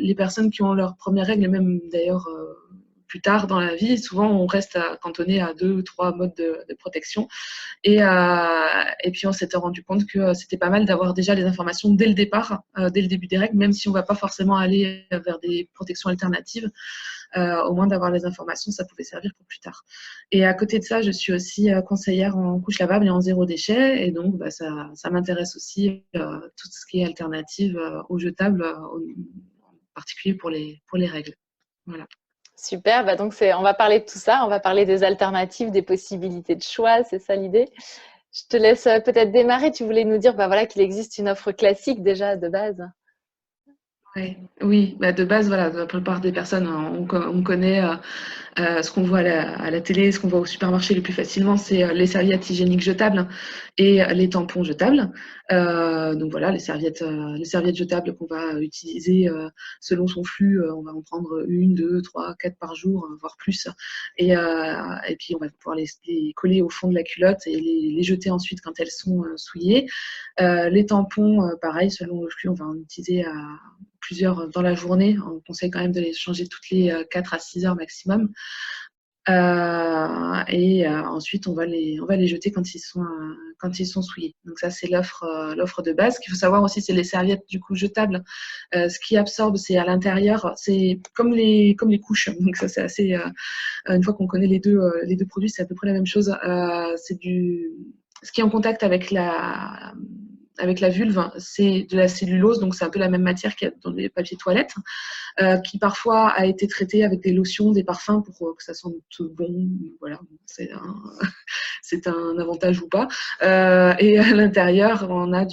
les personnes qui ont leurs premières règles, et même d'ailleurs plus tard dans la vie, souvent on reste cantonné à 2 ou 3 modes de protection. Et puis on s'était rendu compte que c'était pas mal d'avoir déjà les informations dès le départ, dès le début des règles, même si on ne va pas forcément aller vers des protections alternatives. Au moins d'avoir les informations, ça pouvait servir pour plus tard. Et à côté de ça, je suis aussi conseillère en couche lavable et en zéro déchet. Et donc, ça m'intéresse aussi tout ce qui est alternative aux jetables, en particulier pour les règles. Voilà. Super, bah donc on va parler de tout ça, on va parler des alternatives, des possibilités de choix, c'est ça l'idée. Je te laisse peut-être démarrer, tu voulais nous dire voilà, qu'il existe une offre classique déjà de base. Oui, de base, voilà, la plupart des personnes, on connaît ce qu'on voit à la télé, ce qu'on voit au supermarché le plus facilement, c'est les serviettes hygiéniques jetables et les tampons jetables. Donc voilà, les serviettes jetables qu'on va utiliser selon son flux, on va en prendre 1, 2, 3, 4 par jour, voire plus. Et puis on va pouvoir les coller au fond de la culotte et les jeter ensuite quand elles sont souillées. Les tampons, pareil, selon le flux, on va en utiliser plusieurs dans la journée. On conseille quand même de les changer toutes les 4 à 6 heures maximum. Ensuite, on va les jeter quand ils sont souillés. Donc ça, c'est l'offre de base. Ce qu'il faut savoir aussi, c'est les serviettes du coup jetables. Ce qui absorbe, c'est à l'intérieur, c'est comme les couches. Donc ça, c'est assez. Une fois qu'on connaît les deux produits, c'est à peu près la même chose. C'est ce qui est en contact avec la vulve, c'est de la cellulose, donc c'est un peu la même matière qu'il y a dans les papiers toilettes, qui parfois a été traitée avec des lotions, des parfums pour que ça sente bon. Voilà, c'est un avantage ou pas. Et à l'intérieur, on a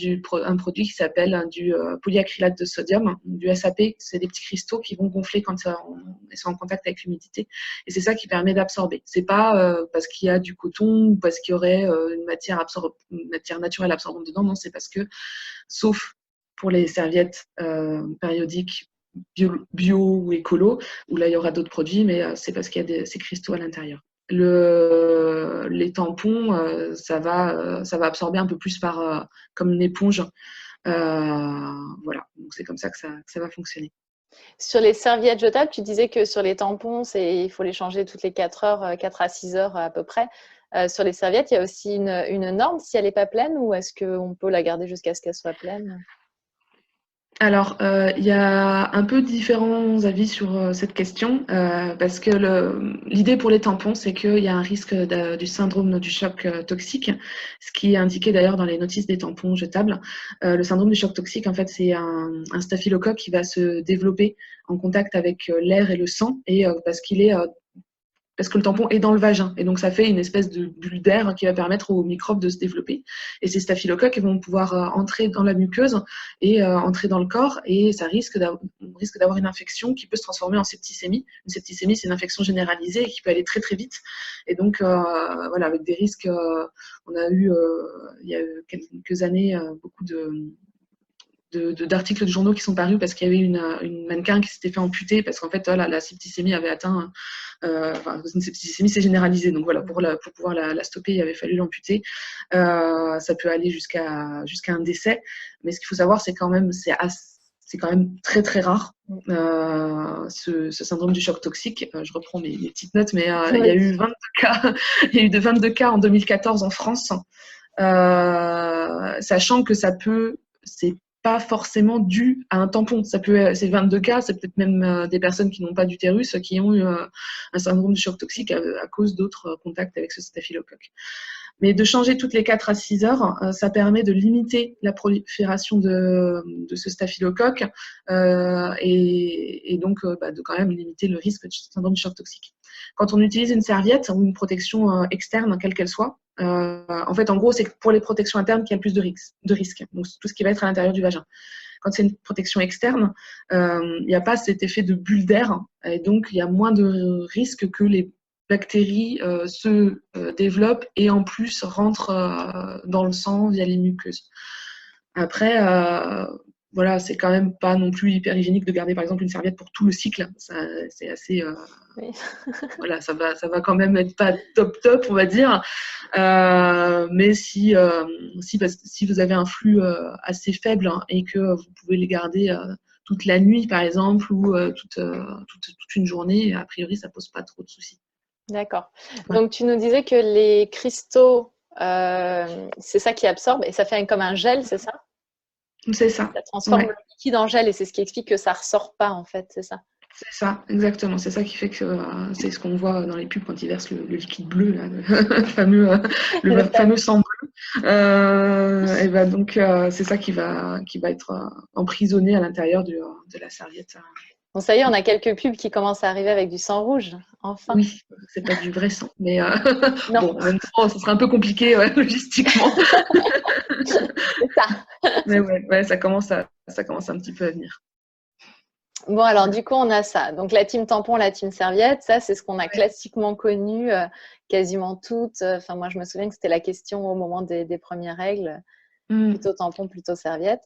un produit qui s'appelle du polyacrylate de sodium, du SAP. C'est des petits cristaux qui vont gonfler quand ils sont en contact avec l'humidité. Et c'est ça qui permet d'absorber. C'est pas parce qu'il y a du coton ou parce qu'il y aurait une matière naturelle absorbante dedans. Non, c'est parce que, sauf pour les serviettes périodiques bio ou écolo, où là il y aura d'autres produits, mais c'est parce qu'il y a ces cristaux à l'intérieur. Les tampons, ça va absorber un peu plus comme une éponge. Voilà, donc c'est comme ça que ça va fonctionner. Sur les serviettes jetables, tu disais que sur les tampons, il faut les changer toutes les 4 heures, 4 à 6 heures à peu près. Sur les serviettes, il y a aussi une norme si elle n'est pas pleine, ou est-ce qu'on peut la garder jusqu'à ce qu'elle soit pleine? Alors, il y a un peu différents avis sur cette question, parce que l'idée pour les tampons, c'est qu'il y a un risque du syndrome du choc toxique, ce qui est indiqué d'ailleurs dans les notices des tampons jetables. Le syndrome du choc toxique, en fait, c'est un staphylocoque qui va se développer en contact avec l'air et le sang, et parce que le tampon est dans le vagin. Et donc, ça fait une espèce de bulle d'air qui va permettre aux microbes de se développer. Et ces staphylocoques vont pouvoir entrer dans la muqueuse et entrer dans le corps. Et ça risque d'avoir une infection qui peut se transformer en septicémie. Une septicémie, c'est une infection généralisée et qui peut aller très, très vite. Et donc, voilà, avec des risques, on a eu, il y a quelques années, beaucoup d'articles de journaux qui sont parus parce qu'il y avait une mannequin qui s'était fait amputer parce qu'en fait la septicémie avait atteint une septicémie c'est généralisé, donc voilà, pour pouvoir la stopper il avait fallu l'amputer. Ça peut aller jusqu'à un décès, mais ce qu'il faut savoir c'est quand même très très rare, ce syndrome du choc toxique. Je reprends mes petites notes, mais il y a eu 22 cas il y a eu de 22 cas en 2014 en France, sachant que c'est pas forcément dû à un tampon. C'est 22 cas, c'est peut-être même des personnes qui n'ont pas d'utérus qui ont eu un syndrome du choc toxique à cause d'autres contacts avec ce staphylocoque. Mais de changer toutes les 4 à 6 heures, ça permet de limiter la prolifération de ce staphylocoque et donc de quand même limiter le risque du syndrome du choc toxique. Quand on utilise une serviette ou une protection externe, quelle qu'elle soit, en fait, en gros, c'est pour les protections internes qu'il y a le plus de risques. Donc, tout ce qui va être à l'intérieur du vagin. Quand c'est une protection externe, il n'y a pas cet effet de bulle d'air, et donc il y a moins de risques que les bactéries se développent et en plus rentrent dans le sang via les muqueuses. Après, voilà, c'est quand même pas non plus hyper hygiénique de garder par exemple une serviette pour tout le cycle. C'est assez. Oui. Voilà, ça va quand même être pas top, on va dire. Mais si vous avez un flux assez faible et que vous pouvez les garder toute la nuit, par exemple, ou toute une journée, a priori, ça pose pas trop de soucis. D'accord. Ouais. Donc, tu nous disais que les cristaux, c'est ça qui absorbe et ça fait comme un gel, c'est ça? C'est ça. Ça transforme Ouais. le liquide en gel et c'est ce qui explique que ça ressort pas, en fait, c'est ça? C'est ça, exactement. C'est ça qui fait que c'est ce qu'on voit dans les pubs quand ils versent le liquide bleu, là, le Le fameux sang bleu. Et ben donc, c'est ça qui va être emprisonné à l'intérieur de la serviette. Bon, ça y est, on a quelques pubs qui commencent à arriver avec du sang rouge, enfin. Oui, c'est pas du vrai sang, mais Non, bon, en même temps, ça serait un peu compliqué logistiquement. c'est ça. Mais ouais, ça commence un petit peu à venir. Bon, alors du coup, on a ça. Donc, la team tampon, la team serviette, ça, c'est ce qu'on a classiquement connu, quasiment toutes. Enfin, moi, je me souviens que c'était la question au moment des premières règles. Plutôt tampon, plutôt serviette.